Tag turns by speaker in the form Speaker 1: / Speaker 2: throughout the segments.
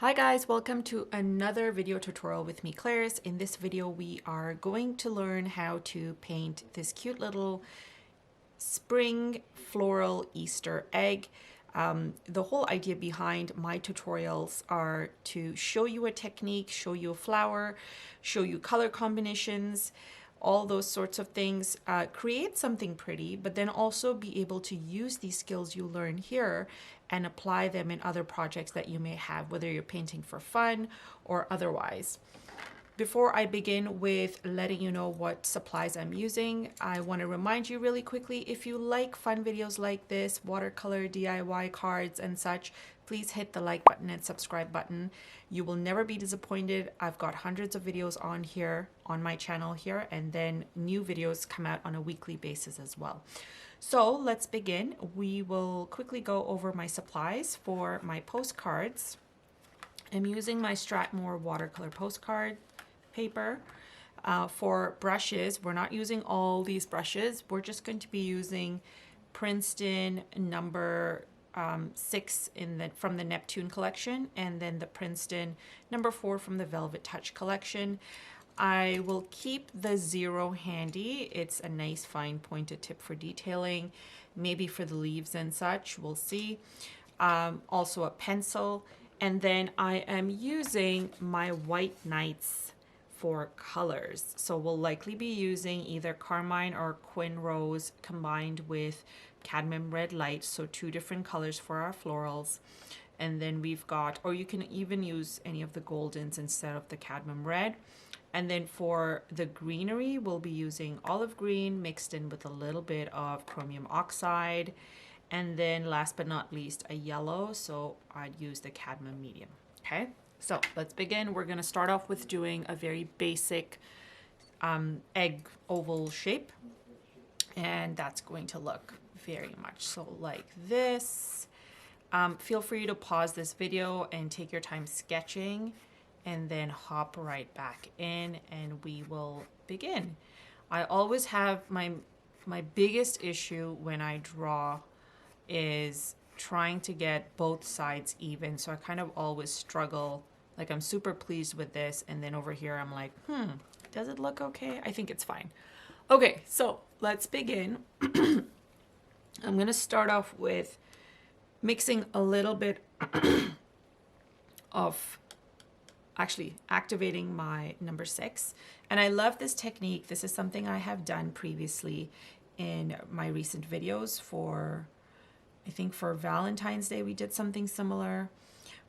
Speaker 1: Hi guys, welcome to another video tutorial with me, Claris. In this video, we are going to learn how to paint this cute little spring floral Easter egg. The whole idea behind my tutorials are to show you a technique, show you a flower, show you color combinations, all those sorts of things, create something pretty, but then also be able to use these skills you learn here and apply them in other projects that you may have, whether you're painting for fun or otherwise. Before I begin with letting you know what supplies I'm using, I want to remind you really quickly, if you like fun videos like this, watercolor, DIY cards and such, please hit the like button and subscribe button. You will never be disappointed. I've got hundreds of videos on here, on my channel here, and then new videos come out on a weekly basis as well. So let's begin. We will quickly go over my supplies for my postcards. I'm using my Strathmore watercolor postcard paper. For brushes, we're not using all these brushes. We're just going to be using Princeton number 6 from the Neptune collection, and then the Princeton number 4 from the Velvetouch collection. I will keep the 0 handy. It's a nice fine pointed tip for detailing, maybe for the leaves and such, we'll see. Also a pencil, and then I am using my White Nights for colors. So we'll likely be using either Carmine or Quin Rose combined with Cadmium Red Light, so 2 different colors for our florals. And then we've got, or you can even use any of the goldens instead of the cadmium red. And then for the greenery, we'll be using olive green mixed in with a little bit of chromium oxide. And then last but not least, a yellow, so I'd use the cadmium medium. Okay, so let's begin. We're gonna start off with doing a very basic egg oval shape. And that's going to look very much so like this. Feel free to pause this video and take your time sketching and then hop right back in and we will begin. I always have my biggest issue when I draw is trying to get both sides even. So I kind of always struggle. Like, I'm super pleased with this, and then over here I'm like, does it look okay? I think it's fine. Okay, so let's begin. I'm gonna start off with mixing a little bit of actually activating my number 6. And I love this technique. This is something I have done previously in my recent videos for, I think for Valentine's Day, we did something similar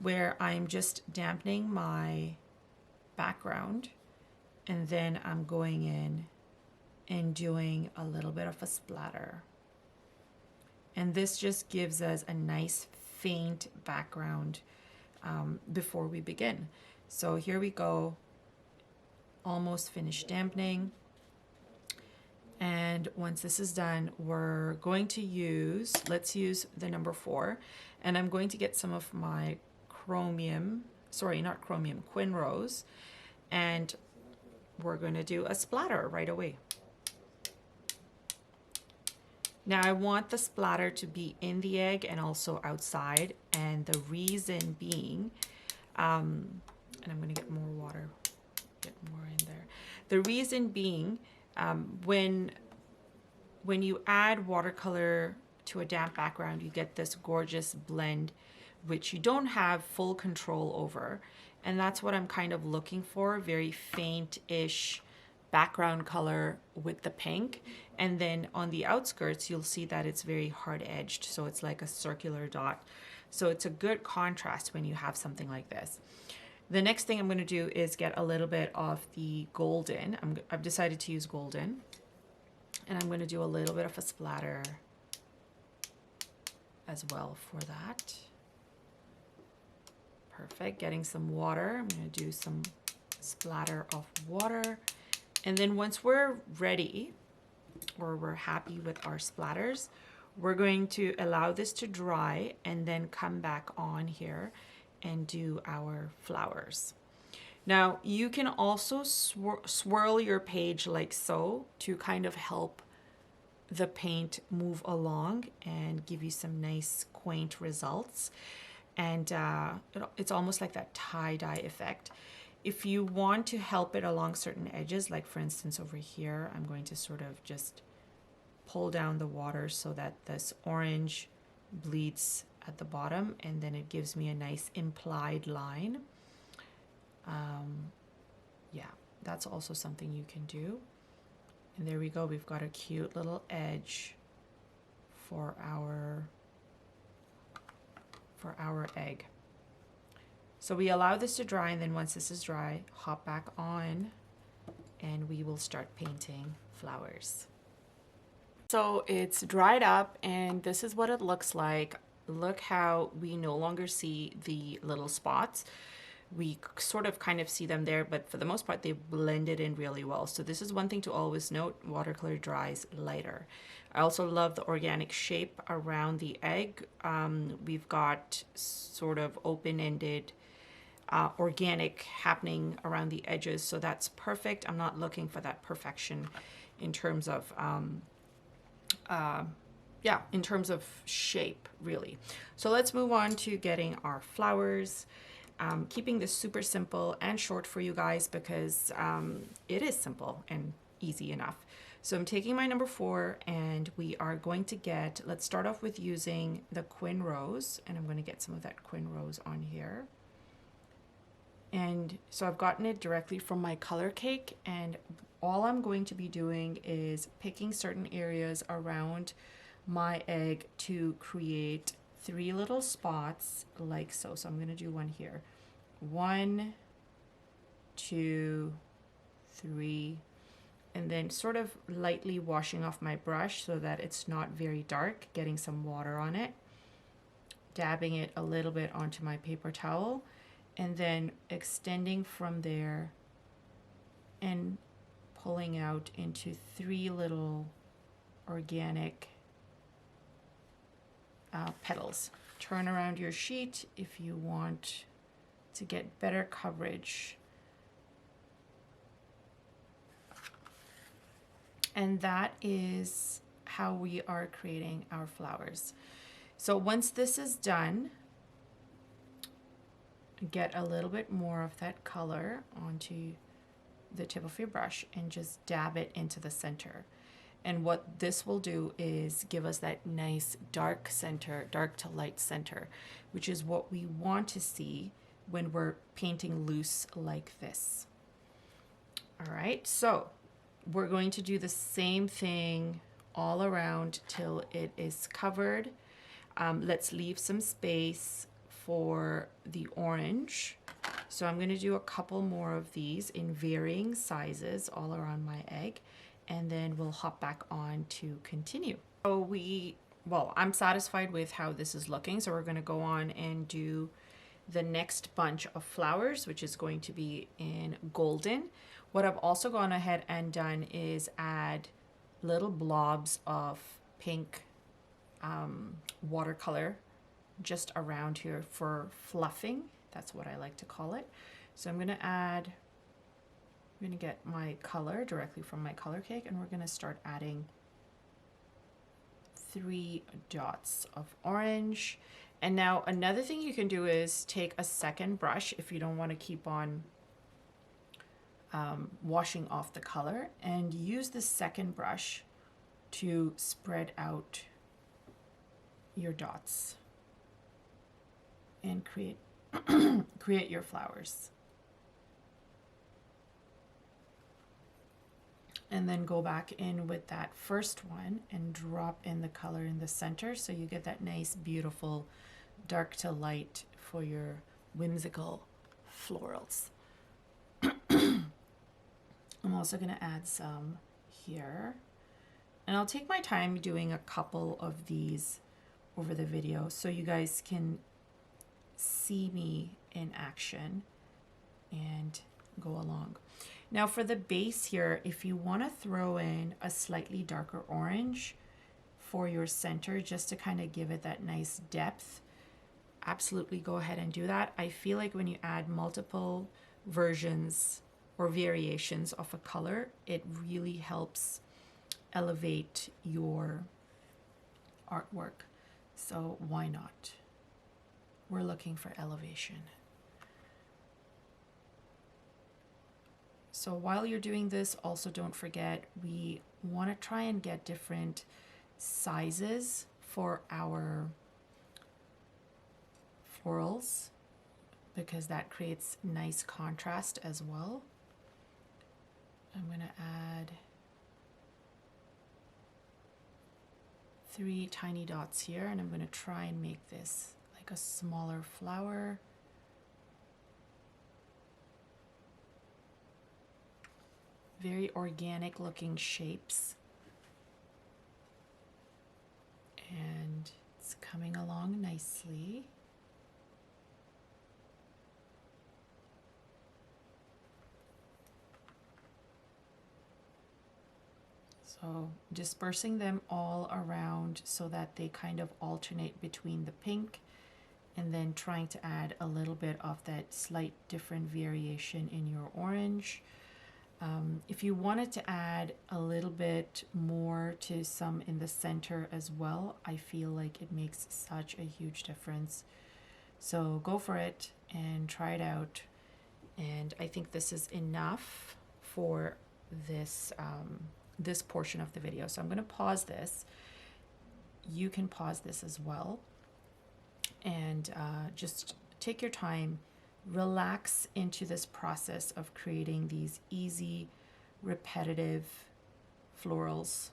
Speaker 1: where I'm just dampening my background and then I'm going in and doing a little bit of a splatter. And this just gives us a nice faint background before we begin. So here we go, almost finished dampening. And once this is done, we're going to use, let's use the number 4. And I'm going to get some of my chromium, sorry, not chromium, Quin Rose. And we're going to do a splatter right away. Now I want the splatter to be in the egg and also outside. And the reason being, and I'm going to get more water, get more in there. The reason being, when you add watercolor to a damp background, you get this gorgeous blend, which you don't have full control over. And that's what I'm kind of looking for, very faint-ish background color with the pink. And then on the outskirts, you'll see that it's very hard-edged, so it's like a circular dot. So it's a good contrast when you have something like this. The next thing I'm going to do is get a little bit of the golden. I've decided to use golden. And I'm going to do a little bit of a splatter as well for that. Perfect. Getting some water. I'm going to do some splatter of water. And then once we're ready, or we're happy with our splatters, we're going to allow this to dry and then come back on here and do our flowers. Now you can also swirl your page like so to kind of help the paint move along and give you some nice quaint results. and it's almost like that tie-dye effect. If you want to help it along certain edges, like for instance over here, I'm going to sort of just pull down the water so that this orange bleeds at the bottom, and then it gives me a nice implied line. Yeah, that's also something you can do. And there we go, we've got a cute little edge for our egg. So we allow this to dry, and then once this is dry, hop back on and we will start painting flowers. So it's dried up and this is what it looks like. Look how we no longer see the little spots. We sort of kind of see them there, but for the most part they blended in really well. So this is one thing to always note: watercolor dries lighter. I also love the organic shape around the egg. We've got sort of open-ended organic happening around the edges, so that's perfect. I'm not looking for that perfection in terms of yeah, in terms of shape, really. So let's move on to getting our flowers. Keeping this super simple and short for you guys because it is simple and easy enough. So I'm taking my number 4 and we are going to get, let's start off with using the Quin Rose, and I'm going to get some of that Quin Rose on here. And so I've gotten it directly from my color cake, and all I'm going to be doing is picking certain areas around my egg to create 3 little spots like so. So I'm going to do one here. 1, 2, 3, and then sort of lightly washing off my brush so that it's not very dark, getting some water on it, dabbing it a little bit onto my paper towel, and then extending from there and pulling out into 3 little organic petals. Turn around your sheet if you want to get better coverage. And that is how we are creating our flowers. So once this is done, get a little bit more of that color onto the tip of your brush and just dab it into the center. And what this will do is give us that nice dark center, dark to light center, which is what we want to see when we're painting loose like this. All right, so we're going to do the same thing all around till it is covered. Let's leave some space for the orange. So I'm going to do a couple more of these in varying sizes all around my egg, and then we'll hop back on to continue. So well, I'm satisfied with how this is looking, so we're going to go on and do the next bunch of flowers, which is going to be in golden. What I've also gone ahead and done is add little blobs of pink watercolor just around here for fluffing. That's what I like to call it. So I'm going to get my color directly from my color cake, and we're going to start adding 3 dots of orange. And now another thing you can do is take a second brush if you don't want to keep on washing off the color, and use the second brush to spread out your dots and create create your flowers. And then go back in with that first one and drop in the color in the center so you get that nice beautiful dark to light for your whimsical florals. I'm also going to add some here, and I'll take my time doing a couple of these over the video so you guys can see me in action and go along. Now for the base here, if you want to throw in a slightly darker orange for your center just to kind of give it that nice depth, absolutely go ahead and do that. I feel like when you add multiple versions or variations of a color, it really helps elevate your artwork. So why not? we're looking for elevation. So while you're doing this, also don't forget, we want to try and get different sizes for our florals because that creates nice contrast as well. I'm going to add 3 tiny dots here, and I'm going to try and make this like a smaller flower. Very organic looking shapes. And it's coming along nicely. So dispersing them all around so that they kind of alternate between the pink and then trying to add a little bit of that slight different variation in your orange. If you wanted to add a little bit more to some in the center as well, I feel like it makes such a huge difference. So go for it and try it out. And I think this is enough for this, this portion of the video. So I'm going to pause this. You can pause this as well. And just take your time. Relax into this process of creating these easy, repetitive florals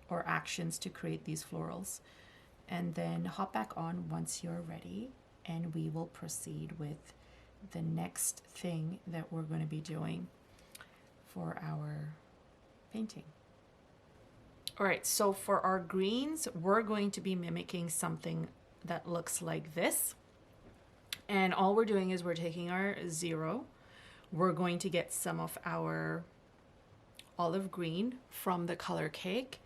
Speaker 1: or actions to create these florals. And then hop back on once you're ready and we will proceed with the next thing that we're going to be doing for our painting. All right, so for our greens, we're going to be mimicking something that looks like this. And all we're doing is we're taking our 0. We're going to get some of our olive green from the color cake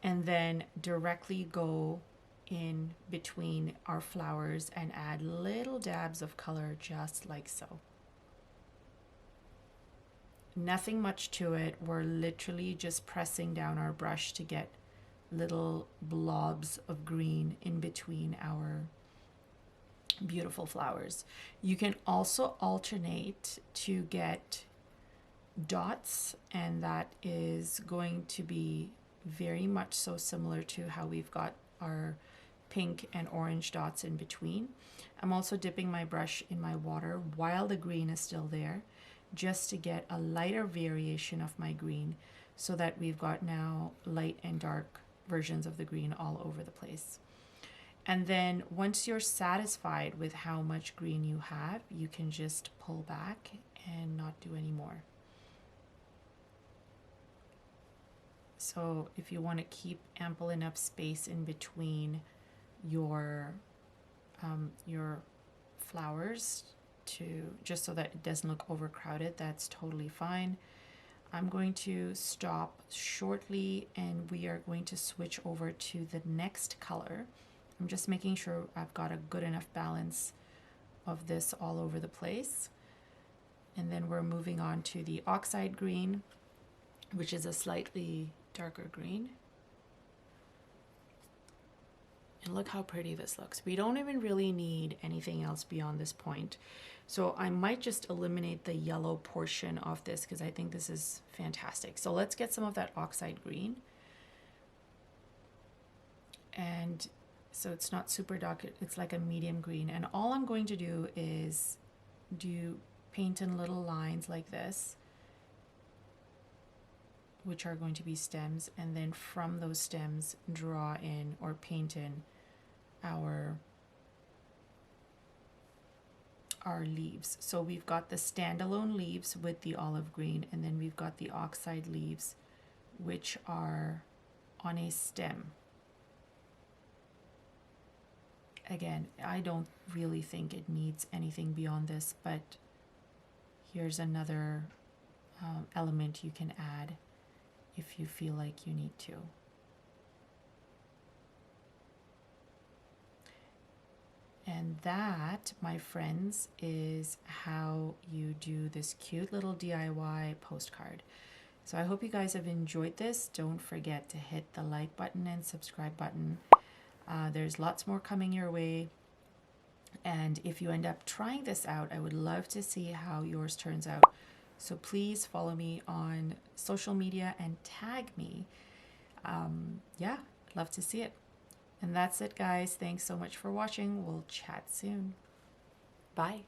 Speaker 1: and then directly go in between our flowers and add little dabs of color just like so. Nothing much to it. We're literally just pressing down our brush to get little blobs of green in between our beautiful flowers. You can also alternate to get dots, and that is going to be very much so similar to how we've got our pink and orange dots in between. I'm also dipping my brush in my water while the green is still there, just to get a lighter variation of my green so that we've got now light and dark versions of the green all over the place. And then once you're satisfied with how much green you have, you can just pull back and not do any more. So if you want to keep ample enough space in between your flowers to just so that it doesn't look overcrowded, that's totally fine. I'm going to stop shortly and we are going to switch over to the next color. I'm just making sure I've got a good enough balance of this all over the place. And then we're moving on to the oxide green, which is a slightly darker green. And look how pretty this looks. We don't even really need anything else beyond this point. So I might just eliminate the yellow portion of this because I think this is fantastic. So let's get some of that oxide green. And so it's not super dark, it's like a medium green. And all I'm going to do is paint in little lines like this, which are going to be stems. And then from those stems, draw in or paint in our leaves. So we've got the standalone leaves with the olive green, and then we've got the oxide leaves, which are on a stem. Again, I don't really think it needs anything beyond this, but here's another element you can add if you feel like you need to. And that, my friends, is how you do this cute little DIY postcard. So I hope you guys have enjoyed this. Don't forget to hit the like button and subscribe button. There's lots more coming your way. And if you end up trying this out, I would love to see how yours turns out. So please follow me on social media and tag me. Yeah, love to see it. And that's it, guys. Thanks so much for watching. We'll chat soon. Bye.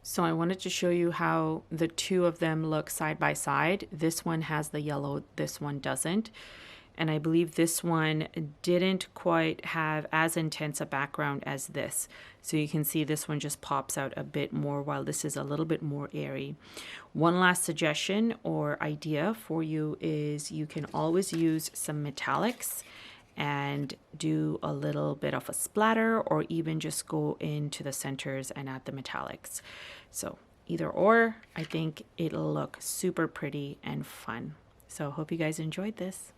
Speaker 1: So I wanted to show you how the two of them look side by side. This one has the yellow, this one doesn't. And I believe this one didn't quite have as intense a background as this. So you can see this one just pops out a bit more, while this is a little bit more airy. One last suggestion or idea for you is you can always use some metallics and do a little bit of a splatter, or even just go into the centers and add the metallics. So either or, I think it'll look super pretty and fun. So hope you guys enjoyed this.